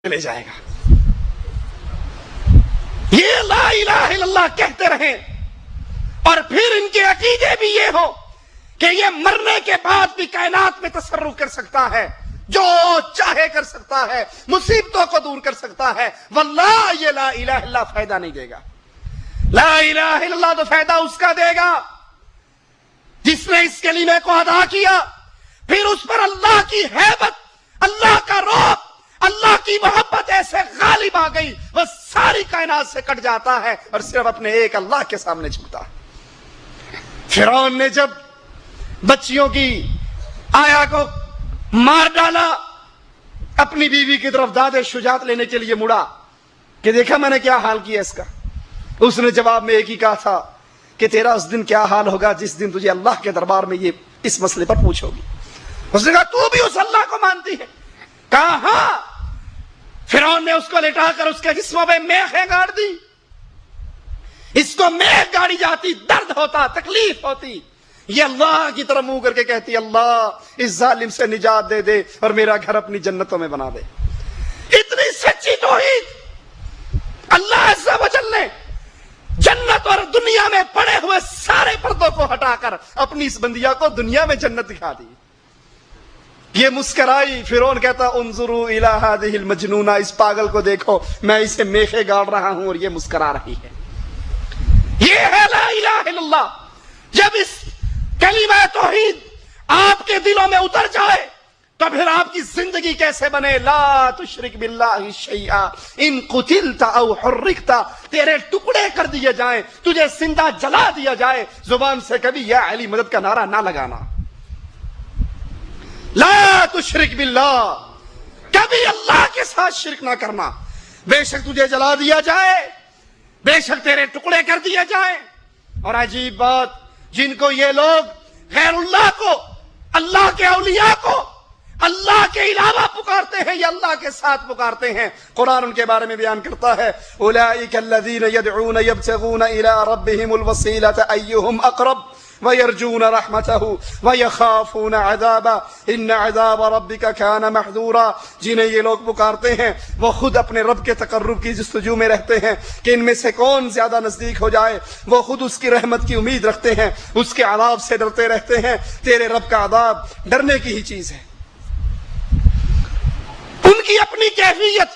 لے جائے گا. یہ لا الہ الا اللہ کہتے رہیں اور پھر ان کے عقیدے بھی یہ ہو کہ یہ مرنے کے بعد بھی کائنات میں تصرف کر سکتا ہے، جو چاہے کر سکتا ہے، مصیبتوں کو دور کر سکتا ہے. واللہ یہ لا الہ الا اللہ فائدہ نہیں دے گا. لا الہ الا اللہ تو فائدہ اس کا دے گا جس نے اس کلمے کو ادا کیا، پھر اس پر اللہ کی ہیبت، اللہ کا رعب، اللہ کی محبت ایسے غالب آ گئی وہ ساری کائنات سے کٹ جاتا ہے اور صرف اپنے ایک اللہ کے سامنے جھکتا ہے. فرعون نے جب بچیوں کی آیا کو مار ڈالا، اپنی بیوی کی طرف داد شجاعت لینے کے لیے مڑا کہ دیکھا میں نے کیا حال کیا اس کا. اس نے جواب میں ایک ہی کہا تھا کہ تیرا اس دن کیا حال ہوگا جس دن تجھے اللہ کے دربار میں یہ اس مسئلے پر پوچھو گی. اس نے کہا تو بھی اس اللہ کو مانتی ہے؟ کہا ہاں. فرعون نے اس کو لٹا کر اس کے جسموں میں میخیں گاڑ دی. اس کو میخ گاڑی جاتی، درد ہوتا، تکلیف ہوتی. یہ اللہ کی طرف منہ کر کے کہتی اللہ اس ظالم سے نجات دے دے اور میرا گھر اپنی جنتوں میں بنا دے. اتنی سچی توحید. اللہ عز و جل نے جنت اور دنیا میں پڑے ہوئے سارے پردوں کو ہٹا کر اپنی اس بندیا کو دنیا میں جنت دکھا دی. یہ مسکرائی. فرعون کہتا انظروا الی ہذہ المجنونہ، اس پاگل کو دیکھو، میں اسے میخے گاڑ رہا ہوں اور یہ مسکرا رہی ہے. یہ ہے لا الہ الا اللہ. جب اس کلمہ توحید آپ کے دلوں میں اتر جائے تو پھر آپ کی زندگی کیسے بنے. لا تشرک باللہ شیئا ان قتلت او حرکت، تیرے ٹکڑے کر دیے جائیں، تجھے زندہ جلا دیا جائے، زبان سے کبھی یا علی مدد کا نعرہ نہ لگانا. لا تشرک باللہ، کبھی اللہ کے ساتھ شرک نہ کرنا. بے شک تجھے جلا دیا جائے، بے شک تیرے ٹکڑے کر دیے جائیں. اور عجیب بات، جن کو یہ لوگ غیر اللہ کو، اللہ کے اولیاء کو اللہ کے علاوہ پکارتے ہیں یا اللہ کے ساتھ پکارتے ہیں، قرآن ان کے بارے میں بیان کرتا ہے اولئک الذین یدعون یبتغون الی ربہم الوسیلۃ ایہم اقرب وَيَرْجُونَ رَحْمَتَهُ وَيَخَافُونَ عَذَابًا إِنَّ عَذَابَ رَبِّكَ كَانَ مَحْذُورًا. جنہیں یہ لوگ پکارتے ہیں وہ خود اپنے رب کے تقرب کی جستجو میں رہتے ہیں کہ ان میں سے کون زیادہ نزدیک ہو جائے. وہ خود اس کی رحمت کی امید رکھتے ہیں، اس کے عذاب سے ڈرتے رہتے ہیں. تیرے رب کا عذاب ڈرنے کی ہی چیز ہے. ان کی اپنی کیفیت،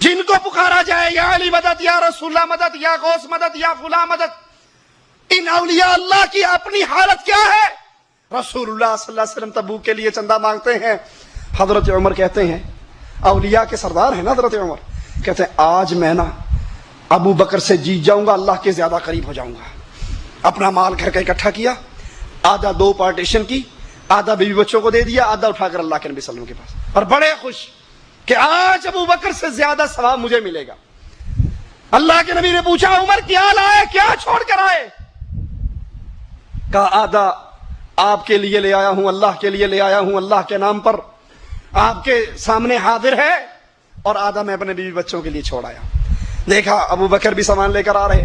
جن کو پکارا جائے یا علی مدد، یا رسول اللہ مدد، یا غوث مدد، یا فلاں مدد، ان اولیاء اللہ کی اپنی حالت کیا ہے؟ رسول اللہ صلی اللہ علیہ وسلم تبوک کے لیے چندہ مانگتے ہیں. حضرت عمر کہتے ہیں، اولیاء کے سردار ہیں نا حضرت عمر، کہتے ہیں آج میں نا ابو بکر سے جیت جاؤں گا، اللہ کے زیادہ قریب ہو جاؤں گا. اپنا مال گھر کا اکٹھا کیا، آدھا دو پارٹیشن کی، آدھا بیوی بچوں کو دے دیا، آدھا اٹھا کر اللہ کے نبی صلی اللہ علیہ وسلم کے پاس، اور بڑے خوش کہ آج ابو بکر سے زیادہ ثواب مجھے ملے گا. اللہ کے نبی نے پوچھا عمر کیا لائے، کیا چھوڑ کر آئے؟ کہا آدھا آپ کے لیے لے آیا ہوں، اللہ کے لیے لے آیا ہوں، اللہ کے نام پر آپ کے سامنے حاضر ہے، اور آدھا میں اپنے بیوی بچوں کے لیے چھوڑ آیا. دیکھا ابو بکر بھی سامان لے کر آ رہے.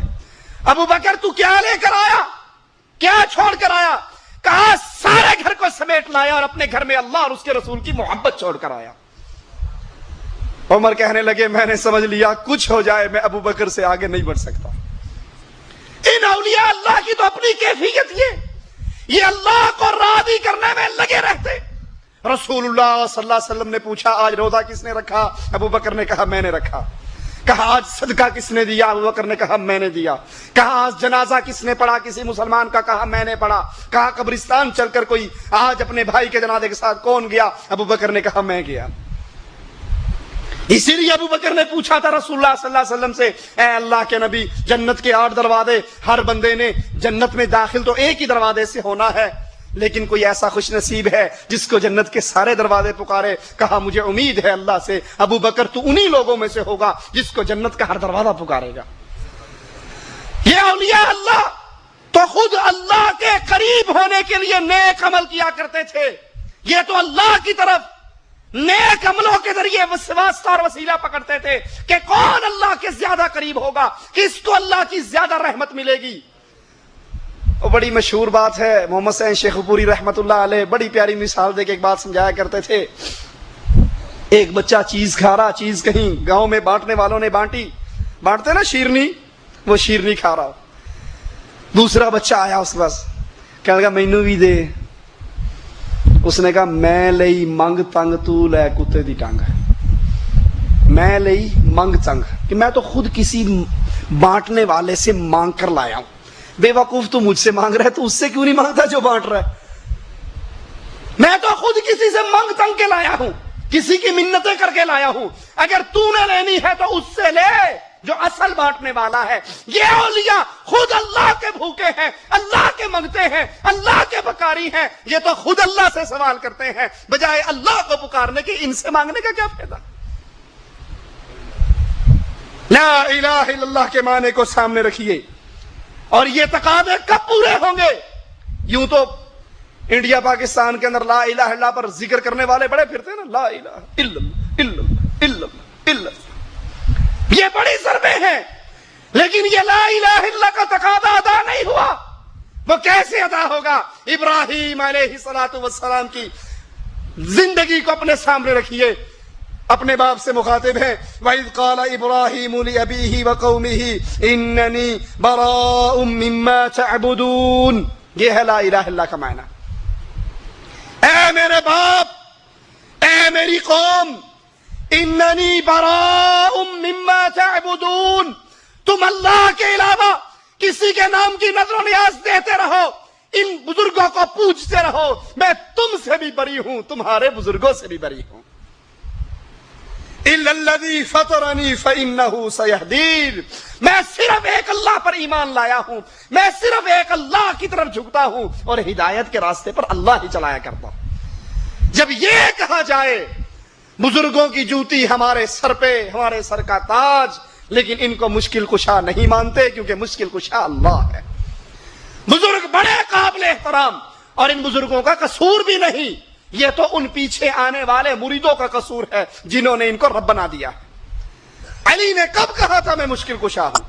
ابو بکر تو کیا لے کر آیا، کیا چھوڑ کر آیا؟ کہا سارے گھر کو سمیٹ لایا اور اپنے گھر میں اللہ اور اس کے رسول کی محبت چھوڑ کر آیا. عمر کہنے لگے میں نے سمجھ لیا کچھ ہو جائے میں ابو بکر سے آگے نہیں بڑھ سکتا. ان اولیاء اللہ کی تو اپنی کیفیت یہ اللہ کو راضی کرنے میں لگے رہتے. رسول اللہ صلی اللہ علیہ وسلم نے پوچھا آج روزہ کس نے رکھا؟ ابو بکر نے کہا میں نے رکھا. کہا آج صدقہ کس نے دیا؟ ابو بکر نے کہا میں نے دیا. کہا آج جنازہ کس نے پڑھا کسی مسلمان کا؟ کہا میں نے پڑھا. کہا قبرستان چل کر کوئی آج اپنے بھائی کے جنازے کے ساتھ کون گیا؟ ابو بکر نے کہا میں گیا. اسی لیے ابو بکر نے پوچھا تھا رسول اللہ صلی اللہ علیہ وسلم سے اے اللہ کے نبی جنت کے 8 دروازے، ہر بندے نے جنت میں داخل تو ایک ہی دروازے سے ہونا ہے، لیکن کوئی ایسا خوش نصیب ہے جس کو جنت کے سارے دروازے پکارے؟ کہا مجھے امید ہے اللہ سے ابو بکر تو انہی لوگوں میں سے ہوگا جس کو جنت کا ہر دروازہ پکارے گا. یہ اولیاء اللہ تو خود اللہ کے قریب ہونے کے لیے نیک عمل کیا کرتے تھے. یہ تو اللہ کی طرف نیک عملوں کے ذریعے واسطہ اور وسیلہ پکڑتے تھے کہ کون اللہ کے زیادہ قریب ہوگا، کس کو اللہ کی زیادہ رحمت ملے گی. وہ بڑی مشہور بات ہے، محمد حسین شیخ پوری رحمت اللہ علیہ بڑی پیاری مثال دے کے ایک بات سمجھایا کرتے تھے. ایک بچہ چیز کھا رہا، چیز کہیں گاؤں میں بانٹنے والوں نے بانٹتے نا شیرنی، وہ شیرنی کھا رہا ہو، دوسرا بچہ آیا اس کے پاس، کہنے لگا مینوں بھی دے، اس نے کہا میں لئی منگ تنگ تو لے کتے دی ٹانگ، میں لئی منگ تنگ، کہ میں تو خود کسی بانٹنے والے سے مانگ کر لایا ہوں، بے وقوف تو مجھ سے مانگ رہا ہے تو اس سے کیوں نہیں مانگتا جو بانٹ رہا ہے؟ میں تو خود کسی سے منگ تنگ کے لایا ہوں، کسی کی منتیں کر کے لایا ہوں، اگر تو نے لینی ہے تو اس سے لے جو اصل بانٹنے والا ہے۔ یہ اولیاء خود اللہ کے بھوکے ہیں، اللہ کے منگتے ہیں، اللہ کے بکاری ہیں، یہ تو خود اللہ سے سوال کرتے ہیں بجائے اللہ کو پکارنے کے، ان سے مانگنے کا کیا فائدہ؟ لا الہ الا اللہ کے معنی کو سامنے رکھیے، اور یہ تقاضے کب پورے ہوں گے؟ یوں تو انڈیا پاکستان کے اندر لا الہ الا اللہ پر ذکر کرنے والے بڑے پھرتے ہیں نا، لا الہ الا اللہ الا اللہ الا اللہ الا اللہ، یہ بڑی ضربیں ہیں، لیکن یہ لا الہ الا اللہ کا تقاضا ادا نہیں ہوا، وہ کیسے ادا ہوگا؟ ابراہیم علیہ السلام کی زندگی کو اپنے سامنے رکھیے، اپنے باپ سے مخاطب ہیں، وَإِذْ قَالَ إِبْرَاهِيمُ لِأَبِيهِ وَقَوْمِهِ إِنَّنِي بَرَاءٌ مِّمَّا تَعْبُدُونَ، یہ ہے لا الہ الا اللہ کا معنی۔ اے میرے باپ، اے میری قوم، اننی براء مما تعبدون، تم اللہ کے علاوہ کسی کے نام کی نظر و نیاز دیتے رہو، ان بزرگوں کو پوجتے رہو، میں تم سے بھی بری ہوں، تمہارے بزرگوں سے بھی بری ہوں۔ الا الذی فطرنی فانہ سیہدین، میں صرف ایک اللہ پر ایمان لایا ہوں، میں صرف ایک اللہ کی طرف جھکتا ہوں اور ہدایت کے راستے پر اللہ ہی چلایا کرتا ہوں۔ جب یہ کہا جائے بزرگوں کی جوتی ہمارے سر پہ، ہمارے سر کا تاج، لیکن ان کو مشکل کشا نہیں مانتے کیونکہ مشکل کشا اللہ ہے۔ بزرگ بڑے قابل احترام، اور ان بزرگوں کا قصور بھی نہیں، یہ تو ان پیچھے آنے والے مریدوں کا قصور ہے جنہوں نے ان کو رب بنا دیا۔ علی نے کب کہا تھا میں مشکل کشا ہوں؟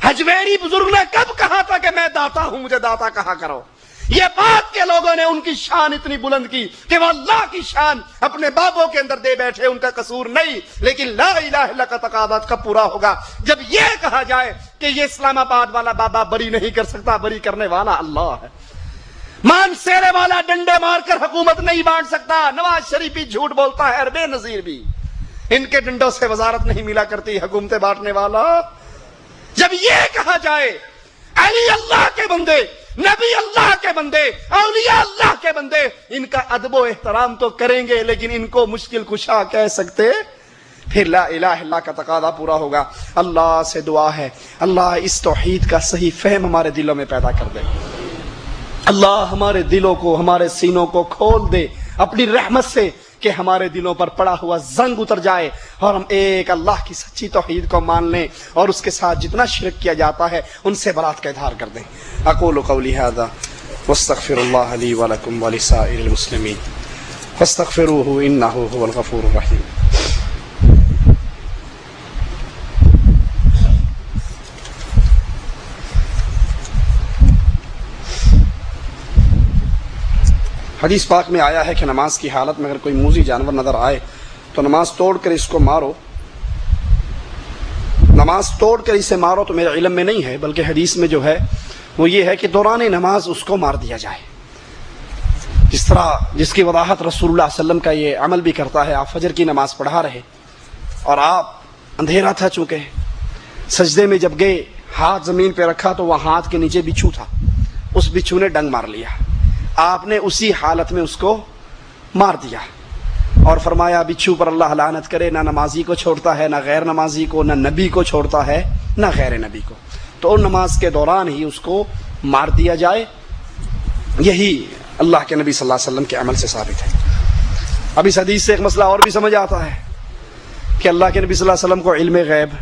حجویری بزرگ نے کب کہا تھا کہ میں داتا ہوں، مجھے داتا کہا کرو؟ یہ بات کے لوگوں نے ان کی شان اتنی بلند کی کہ وہ اللہ کی شان اپنے بابوں کے اندر دے بیٹھے، ان کا قصور نہیں، لیکن لا الہ الا اللہ کا تقاضا کب پورا ہوگا؟ جب یہ کہا جائے کہ یہ اسلام آباد والا بابا بری نہیں کر سکتا، بری کرنے والا اللہ ہے، مان سیرے والا ڈنڈے مار کر حکومت نہیں بانٹ سکتا، نواز شریف بھی جھوٹ بولتا ہے اور بے نظیر بھی، ان کے ڈنڈوں سے وزارت نہیں ملا کرتی، حکومتیں بانٹنے والا۔ جب یہ کہا جائے علی اللہ کے بندے، نبی اللہ کے بندے، اولیاء اللہ کے بندے، ان کا ادب و احترام تو کریں گے لیکن ان کو مشکل کشا کہہ سکتے، پھر لا الہ الا اللہ کا تقاضا پورا ہوگا۔ اللہ سے دعا ہے اللہ اس توحید کا صحیح فہم ہمارے دلوں میں پیدا کر دے، اللہ ہمارے دلوں کو، ہمارے سینوں کو کھول دے اپنی رحمت سے کہ ہمارے دلوں پر پڑا ہوا زنگ اتر جائے اور ہم ایک اللہ کی سچی توحید کو مان لیں اور اس کے ساتھ جتنا شرک کیا جاتا ہے ان سے برات کا اظہار کر دیں۔ اقول قولی ھذا واستغفر اللہ لی ولکم ولسائر المسلمین فاستغفروہ انہ هو الغفور الرحیم۔ حدیث پاک میں آیا ہے کہ نماز کی حالت میں اگر کوئی موذی جانور نظر آئے تو نماز توڑ کر اس کو مارو، نماز توڑ کر اسے مارو، تو میرے علم میں نہیں ہے، بلکہ حدیث میں جو ہے وہ یہ ہے کہ دوران نماز اس کو مار دیا جائے، جس طرح جس کی وضاحت رسول اللہ صلی اللہ علیہ وسلم کا یہ عمل بھی کرتا ہے۔ آپ فجر کی نماز پڑھا رہے اور آپ اندھیرا تھا، چونکہ سجدے میں جب گئے ہاتھ زمین پہ رکھا تو وہاں ہاتھ کے نیچے بچھو تھا، اس بچھو نے ڈنگ مار لیا، آپ نے اسی حالت میں اس کو مار دیا اور فرمایا بچھو پر اللہ لعنت کرے، نہ نمازی کو چھوڑتا ہے، نہ غیر نمازی کو، نہ نبی کو چھوڑتا ہے، نہ غیر نبی کو، تو نماز کے دوران ہی اس کو مار دیا جائے۔ یہی اللہ کے نبی صلی اللہ علیہ وسلم کے عمل سے ثابت ہے۔ اب اس حدیث سے ایک مسئلہ اور بھی سمجھ آتا ہے کہ اللہ کے نبی صلی اللہ علیہ وسلم کو علم غیب،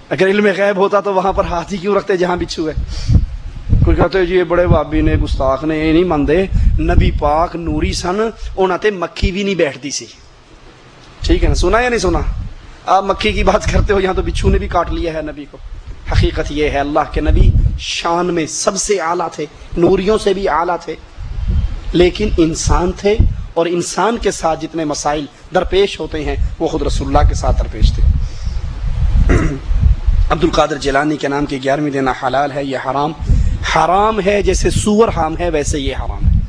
اگر علم غیب ہوتا تو وہاں پر ہاتھ ہی کیوں رکھتے جہاں بچھو ہے؟ کوئی کہتے جی یہ بڑے بابی نے گستاخ نے، یہ نہیں مانتے، نبی پاک نوری سن، انہاں تے مکھی بھی نہیں بیٹھتی سی، ٹھیک ہے نا؟ سنا یا نہیں سنا؟ آپ مکھی کی بات کرتے ہو، یہاں تو بچھو نے بھی کاٹ لیا ہے نبی کو۔ حقیقت یہ ہے اللہ کے نبی شان میں سب سے اعلیٰ تھے، نوریوں سے بھی اعلیٰ تھے، لیکن انسان تھے اور انسان کے ساتھ جتنے مسائل درپیش ہوتے ہیں وہ خود رسول اللہ کے ساتھ درپیش تھے۔ عبد القادر جیلانی کے نام کی 11ویں دینا حلال ہے، یہ حرام ہے جیسے سور حرام ہے ویسے یہ حرام ہے،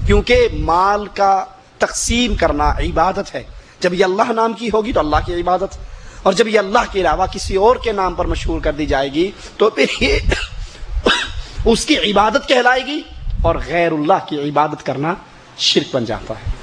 کیونکہ مال کا تقسیم کرنا عبادت ہے۔ جب یہ اللہ نام کی ہوگی تو اللہ کی عبادت، اور جب یہ اللہ کے علاوہ کسی اور کے نام پر مشہور کر دی جائے گی تو پھر یہ اس کی عبادت کہلائے گی، اور غیر اللہ کی عبادت کرنا شرک بن جاتا ہے۔